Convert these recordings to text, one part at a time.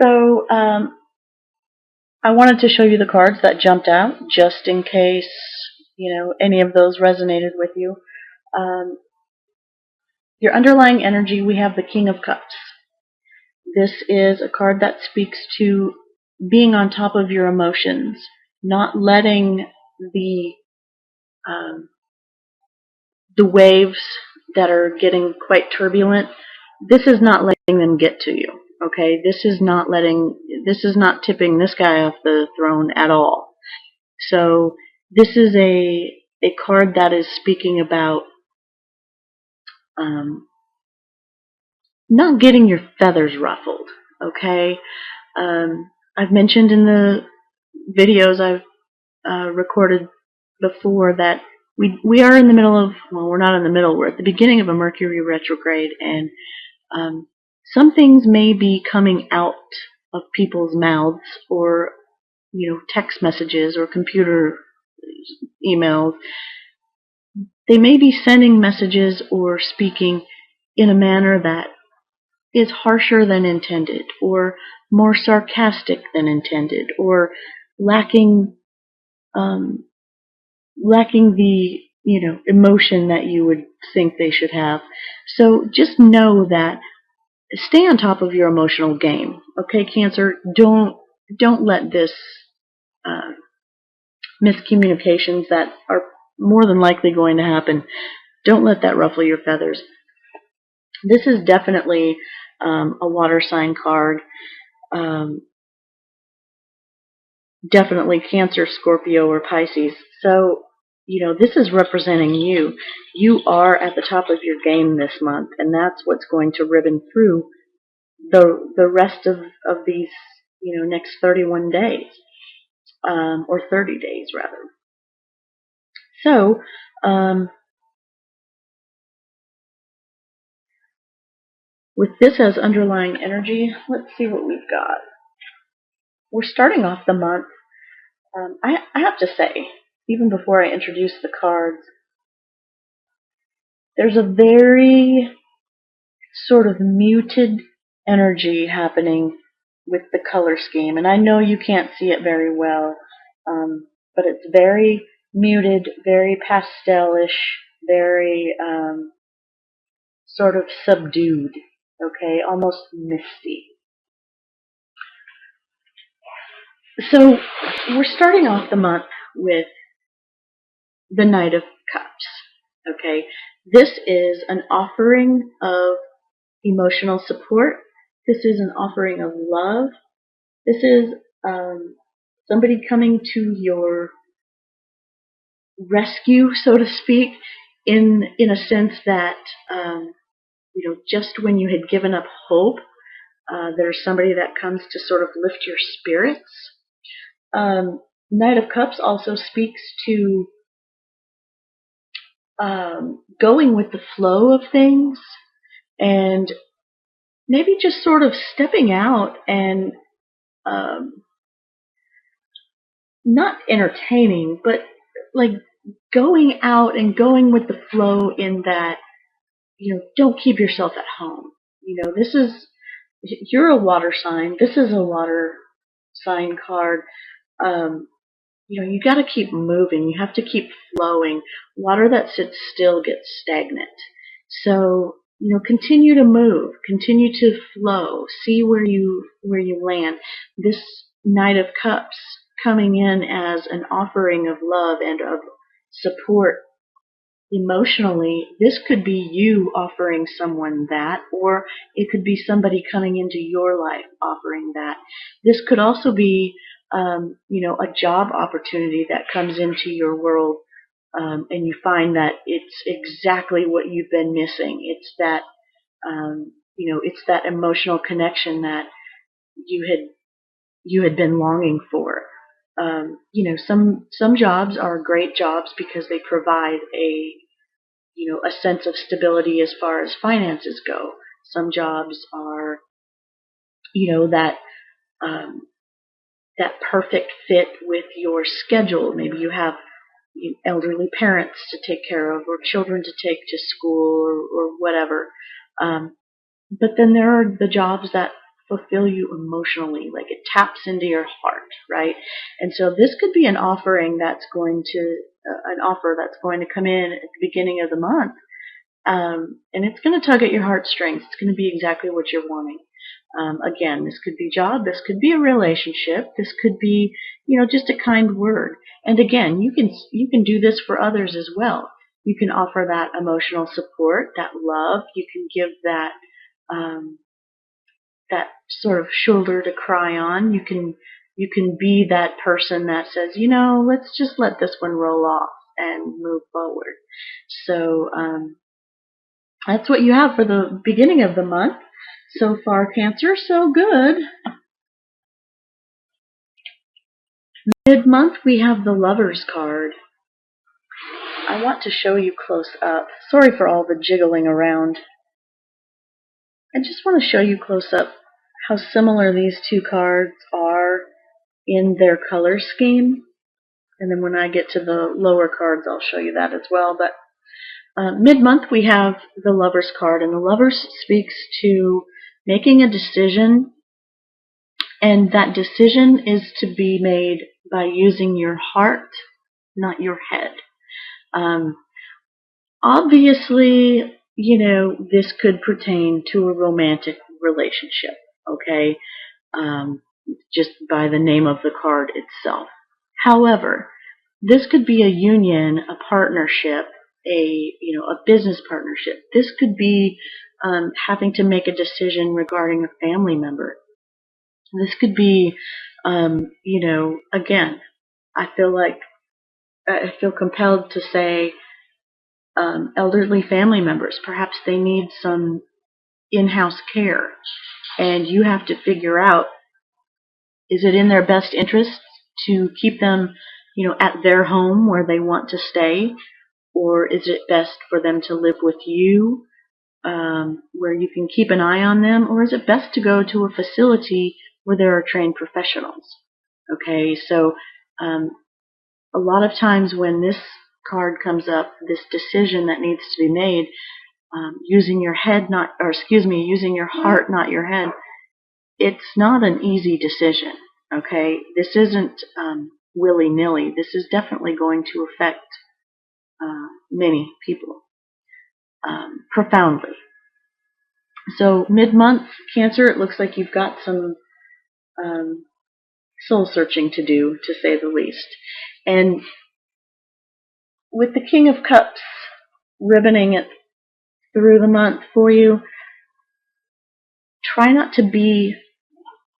So I wanted to show you the cards that jumped out, just in case any of those resonated with you. Um, your underlying energy, we have the King of Cups. This is a card that speaks to being on top of your emotions, not letting the um, the waves that are getting quite turbulent. This is not letting them get to you. Okay, this is not tipping this guy off the throne at all. So this is a card that is speaking about um, not getting your feathers ruffled. Okay, I've mentioned in the videos I've recorded before that we are in the middle of, well, we're not in the middle, we're at the beginning of a Mercury retrograde, and some things may be coming out of people's mouths, or text messages or computer emails. They may be sending messages or speaking in a manner that is harsher than intended, or more sarcastic than intended, or lacking um, lacking the emotion that you would think they should have. So just know that, stay on top of your emotional game. Okay, Cancer, don't let this uh, miscommunications that are more than likely going to happen. Don't let that ruffle your feathers. This is definitely a water sign card. Um, Definitely Cancer, Scorpio, or Pisces. So, this is representing you. You are at the top of your game this month, and that's what's going to ribbon through the rest of these, next 31 days, or 30 days rather. So, with this as underlying energy, let's see what we've got. We're starting off the month. I have to say, even before I introduce the cards, there's a very sort of muted energy happening with the color scheme. And I know you can't see it very well, but it's very muted, very pastelish, very sort of subdued, okay, almost misty. So we're starting off the month with the Knight of Cups, okay? This is an offering of emotional support. This is an offering of love. This is somebody coming to your rescue, so to speak, in a sense that just when you had given up hope, there's somebody that comes to sort of lift your spirits. Knight of Cups also speaks to going with the flow of things, and maybe just sort of stepping out and not entertaining, but like going out and going with the flow, in that, don't keep yourself at home. You're a water sign. This is a water sign card. You got to keep moving. You have to keep flowing. Water that sits still gets stagnant. So, continue to move, continue to flow, see where you land. This Knight of Cups coming in as an offering of love and of support emotionally. This could be you offering someone that, or it could be somebody coming into your life offering that. This could also be, a job opportunity that comes into your world, and you find that it's exactly what you've been missing. It's that emotional connection that you had been longing for. Some jobs are great jobs because they provide a sense of stability as far as finances go. Some jobs are, that that perfect fit with your schedule. Maybe you have elderly parents to take care of, or children to take to school, or whatever. But then there are the jobs that fulfill you emotionally, like it taps into your heart, right? And so this could be an offering that's going to an offer that's going to come in at the beginning of the month, and it's going to tug at your heartstrings. It's going to be exactly what you're wanting. Again, this could be job, this could be a relationship, this could be, just a kind word. And again, you can do this for others as well. You can offer that emotional support, that love. You can give that sort of shoulder to cry on. You can be that person that says, let's just let this one roll off and move forward. So that's what you have for the beginning of the month. So far, Cancer, so good. Mid-month, we have the Lovers card. I want to show you close up. Sorry for all the jiggling around. I just want to show you close up how similar these two cards are in their color scheme. And then when I get to the lower cards, I'll show you that as well. But mid-month, we have the Lovers card. And the Lovers speaks to making a decision. And that decision is to be made by using your heart, not your head. Obviously, this could pertain to a romantic relationship, okay? Just by the name of the card itself. However, this could be a union, a partnership, a business partnership. This could be having to make a decision regarding a family member. This could be, again, I feel compelled to say elderly family members. Perhaps they need some in-house care, and you have to figure out, is it in their best interest to keep them, at their home where they want to stay, or is it best for them to live with you, where you can keep an eye on them, or is it best to go to a facility where there are trained professionals? Okay, so a lot of times when this card comes up, this decision that needs to be made, using your heart, not your head, it's not an easy decision. Okay, this isn't willy-nilly. This is definitely going to affect many people profoundly. So mid-month, Cancer, it looks like you've got some soul searching to do, to say the least. And with the King of Cups ribboning it through the month for you, try not to be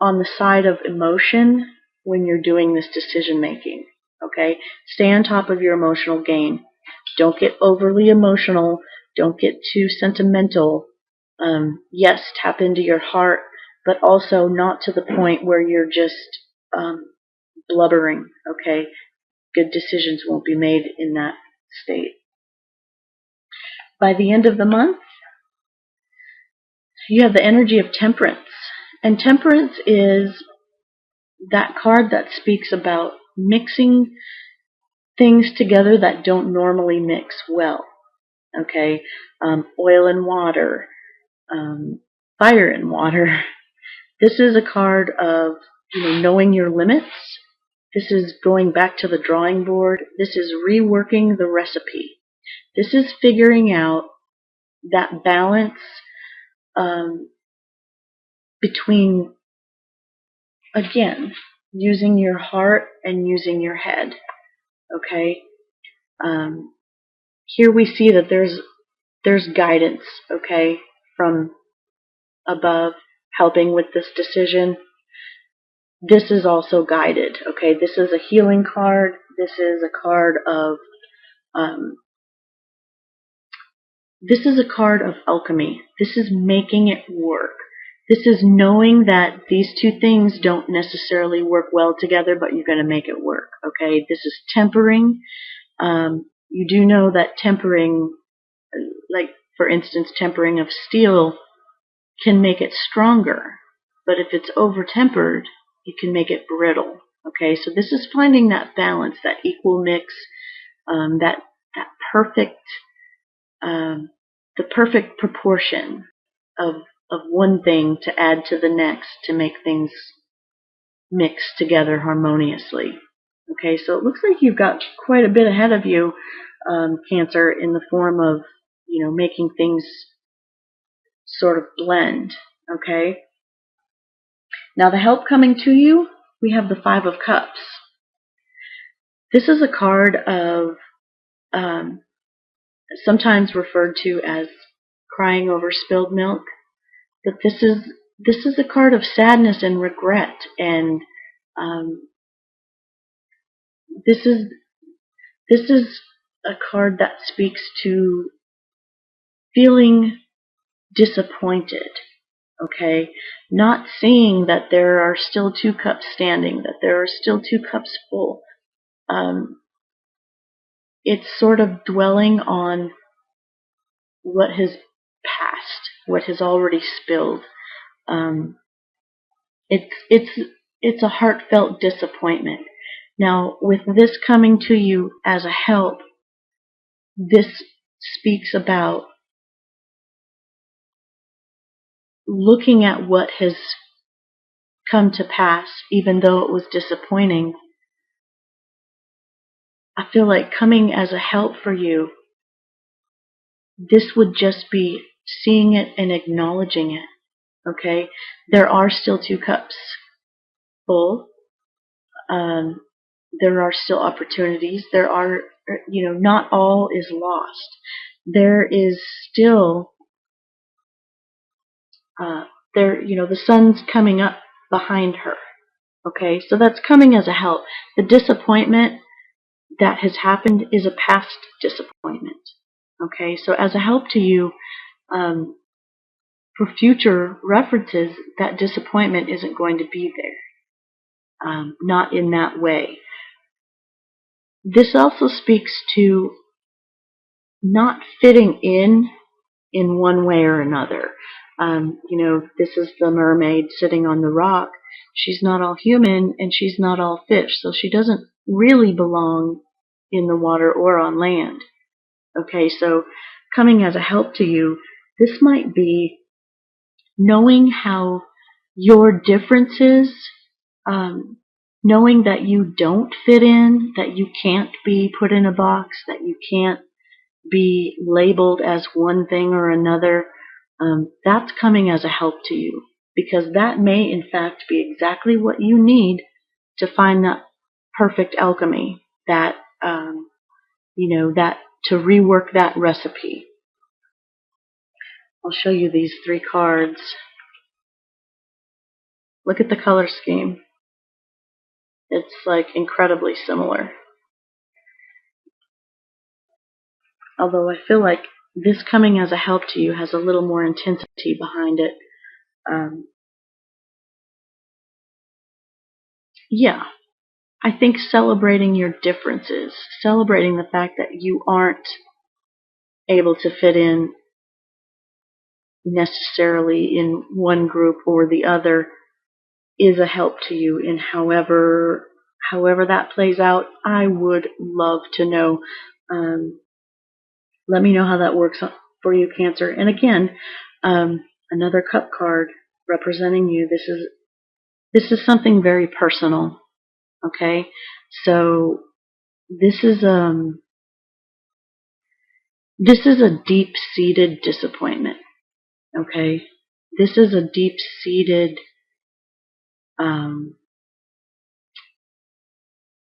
on the side of emotion when you're doing this decision making. Okay? Stay on top of your emotional game. Don't get overly emotional. Don't get too sentimental. Yes, tap into your heart, but also not to the point where you're just blubbering. Okay? Good decisions won't be made in that state. By the end of the month, you have the energy of Temperance. And Temperance is that card that speaks about mixing things together that don't normally mix well. Okay? Oil and water, fire and water. This is a card of knowing your limits. This is going back to the drawing board. This is reworking the recipe. This is figuring out that balance between, again, using your heart and using your head. Okay? Here we see that there's guidance, okay, from above helping with this decision. This is also guided, okay? This is a healing card. This is a card of alchemy. This is making it work. This is knowing that these two things don't necessarily work well together, but you're going to make it work, okay? This is tempering. You do know that tempering, like for instance, tempering of steel can make it stronger, but if it's over-tempered, it can make it brittle, okay? So this is finding that balance, that equal mix, that perfect, the perfect proportion of one thing to add to the next to make things mix together harmoniously. Okay, so it looks like you've got quite a bit ahead of you, Cancer, in the form of, making things sort of blend. Okay, now the help coming to you, we have the Five of Cups. This is a card of sometimes referred to as crying over spilled milk, but this is a card of sadness and regret, and this is a card that speaks to feeling disappointed, okay? Not seeing that there are still two cups standing, that there are still two cups full. It's sort of dwelling on what has passed, what has already spilled. It's a heartfelt disappointment. Now, with this coming to you as a help, this speaks about looking at what has come to pass, even though it was disappointing. I feel like coming as a help for you, this would just be seeing it and acknowledging it. Okay? There are still two cups full. There are still opportunities. There are, not all is lost. There is still, the sun's coming up behind her. Okay, so that's coming as a help. The disappointment that has happened is a past disappointment. Okay, so as a help to you, for future references, that disappointment isn't going to be there. Not in that way. This also speaks to not fitting in one way or another. This is the mermaid sitting on the rock. She's not all human and she's not all fish, so she doesn't really belong in the water or on land. Okay, so coming as a help to you, this might be knowing how your differences, knowing that you don't fit in, that you can't be put in a box, that you can't be labeled as one thing or another, that's coming as a help to you, because that may in fact be exactly what you need to find that perfect alchemy, that that to rework that recipe. I'll show you these three cards. Look at the color scheme. It's like incredibly similar. Although I feel like this coming as a help to you has a little more intensity behind it. Yeah, I think celebrating your differences, celebrating the fact that you aren't able to fit in necessarily in one group or the other, is a help to you in however that plays out. I would love to know. Let me know how that works for you, Cancer. And again, another cup card representing you. This is something very personal. Okay, so this is a deep-seated disappointment. Okay, this is a deep-seated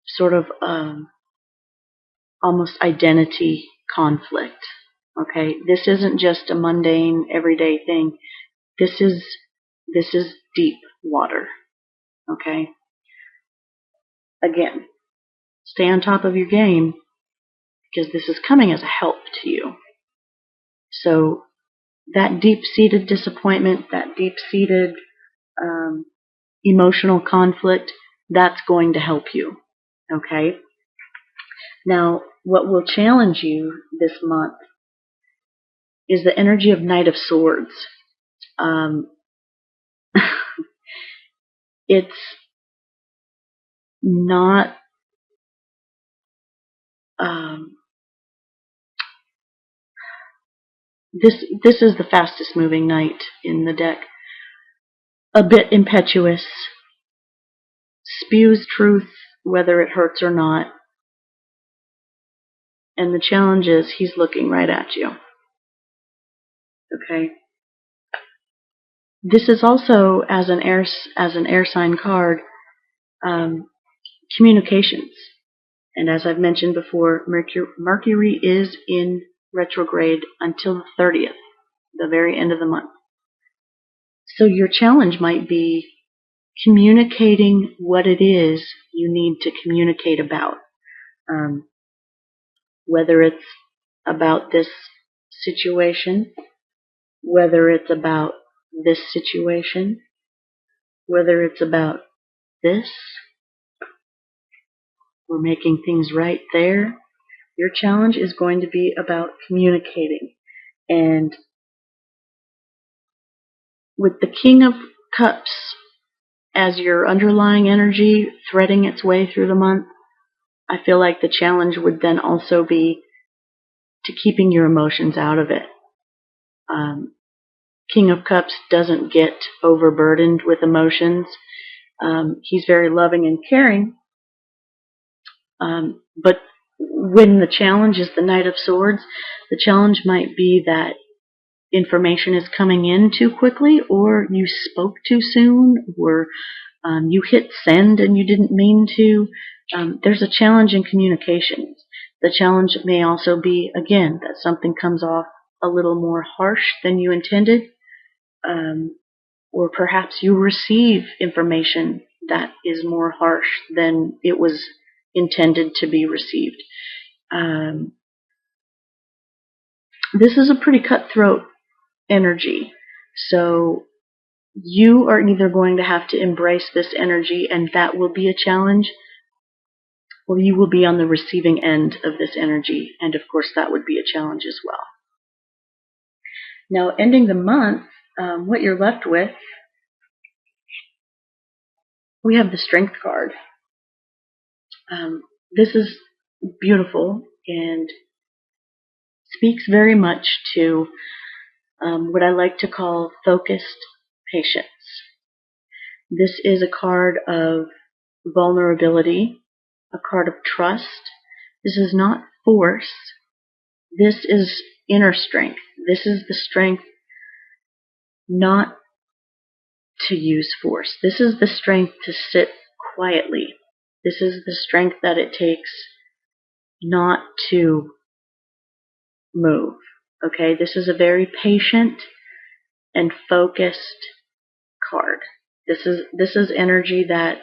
sort of almost identity conflict. Okay, this isn't just a mundane, everyday thing. This is deep water. Okay. Again, stay on top of your game, because this is coming as a help to you. So that deep-seated disappointment, that deep-seated emotional conflict, that's going to help you. Okay. Now, what will challenge you this month is the energy of Knight of Swords. It's not This is the fastest moving knight in the deck. A bit impetuous, spews truth whether it hurts or not, and the challenge is he's looking right at you. Okay. This is also, as an air sign card, communications. And as I've mentioned before, Mercury is in retrograde until the 30th, the very end of the month. So your challenge might be communicating what it is you need to communicate about. Whether it's about this situation, whether it's about this situation, whether it's about this, or making things right there. Your challenge is going to be about communicating. And with the King of Cups as your underlying energy threading its way through the month, I feel like the challenge would then also be to keeping your emotions out of it. King of Cups doesn't get overburdened with emotions. He's very loving and caring. But when the challenge is the Knight of Swords, the challenge might be that information is coming in too quickly, or you spoke too soon, or you hit send and you didn't mean to. There's a challenge in communications. The challenge may also be, again, that something comes off a little more harsh than you intended, or perhaps you receive information that is more harsh than it was intended to be received. This is a pretty cutthroat energy, so you are either going to have to embrace this energy, and that will be a challenge, or you will be on the receiving end of this energy, and of course that would be a challenge as well. Now, ending the month, what you're left with, we have the Strength card. This is beautiful and speaks very much to what I like to call focused patience. This is a card of vulnerability, a card of trust. This is not force. This is inner strength. This is the strength not to use force. This is the strength to sit quietly. This is the strength that it takes not to move. Okay, this is a very patient and focused card. This is energy that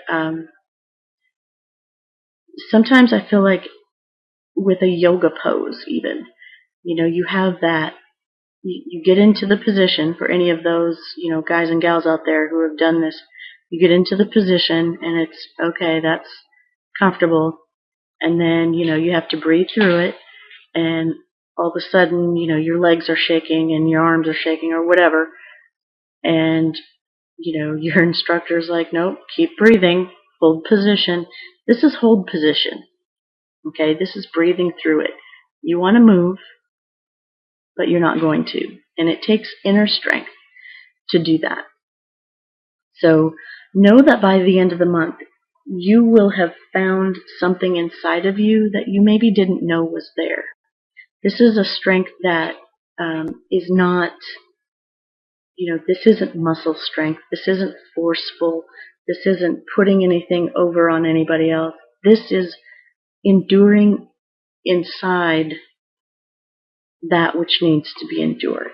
sometimes I feel like with a yoga pose even, you have that, you get into the position. For any of those, guys and gals out there who have done this, you get into the position and it's okay, that's comfortable, and then, you have to breathe through it, and all of a sudden, your legs are shaking and your arms are shaking or whatever, and, your instructor's like, nope, keep breathing, hold position. This is hold position. Okay, this is breathing through it. You want to move, but you're not going to. And it takes inner strength to do that. So know that by the end of the month, you will have found something inside of you that you maybe didn't know was there. This is a strength that is not, this isn't muscle strength. This isn't forceful. This isn't putting anything over on anybody else. This is enduring inside that which needs to be endured.